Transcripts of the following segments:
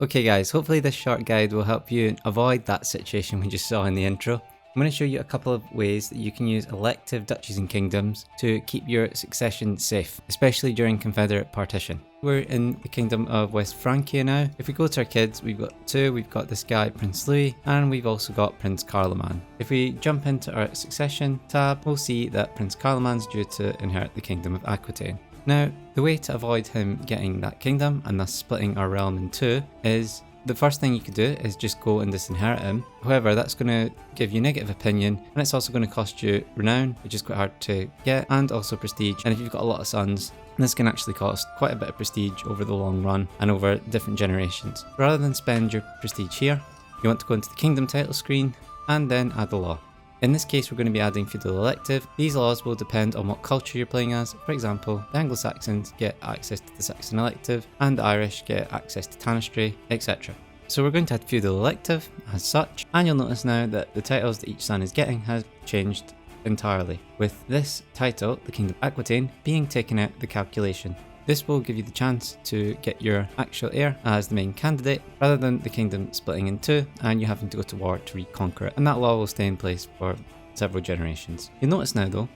Okay guys, hopefully this short guide will help you avoid that situation we just saw in the intro. I'm going to show you a couple of ways that you can use elective duchies and kingdoms to keep your succession safe, especially during Confederate partition. We're in the Kingdom of West Francia now. If we go to our kids, we've got two. We've got this guy, Prince Louis, and we've also got Prince Carloman. If we jump into our succession tab, we'll see that Prince Carloman's due to inherit the Kingdom of Aquitaine. Now, the way to avoid him getting that kingdom and thus splitting our realm in two is the first thing you could do is just go and disinherit him. However, that's going to give you negative opinion, and it's also going to cost you renown, which is quite hard to get, and also prestige. And if you've got a lot of sons, this can actually cost quite a bit of prestige over the long run and over different generations. Rather than spend your prestige here, you want to go into the kingdom title screen and then add a law. In this case, we're going to be adding feudal elective. These laws will depend on what culture you're playing as. For example, the Anglo-Saxons get access to the Saxon elective, and the Irish get access to Tanistry, etc. So we're going to add feudal elective as such, and you'll notice now that the titles that each son is getting has changed entirely, with this title, the Kingdom of Aquitaine, being taken out of the calculation. This will give you the chance to get your actual heir as the main candidate, rather than the kingdom splitting in two and you having to go to war to reconquer it, and that law will stay in place for several generations. You'll notice now though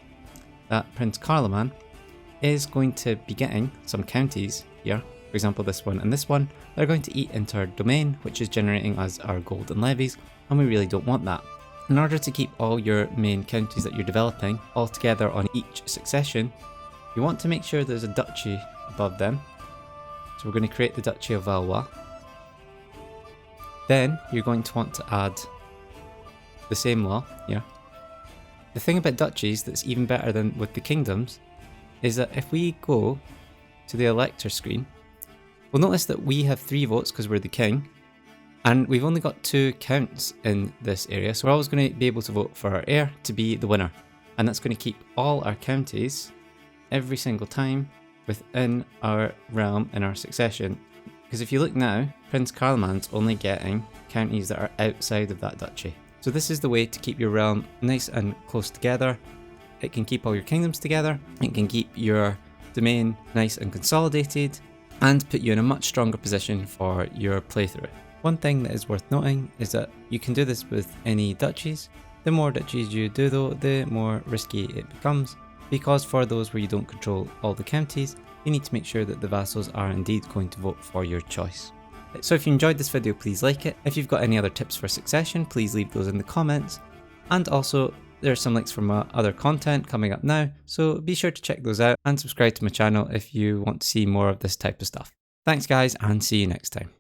that Prince Carloman is going to be getting some counties here, for example this one and this one. They're going to eat into our domain, which is generating us our gold and levies, and we really don't want that. In order to keep all your main counties that you're developing all together on each succession, you want to make sure there's a duchy above them. So we're going to create the Duchy of Valois. Then you're going to want to add the same law here. The thing about duchies that's even better than with the kingdoms is that if we go to the elector screen, we'll notice that we have 3 votes because we're the king, and we've only got 2 counts in this area, so we're always going to be able to vote for our heir to be the winner, and that's going to keep all our counties every single time within our realm in our succession. Because if you look now, Prince Carloman's only getting counties that are outside of that duchy. So this is the way to keep your realm nice and close together. It can keep all your kingdoms together, it can keep your domain nice and consolidated, and put you in a much stronger position for your playthrough. One thing that is worth noting is that you can do this with any duchies. The more duchies you do though, the more risky it becomes, because for those where you don't control all the counties, you need to make sure that the vassals are indeed going to vote for your choice. So if you enjoyed this video, please like it. If you've got any other tips for succession, please leave those in the comments. And also, there are some links from other content coming up now, so be sure to check those out and subscribe to my channel if you want to see more of this type of stuff. Thanks guys, and see you next time.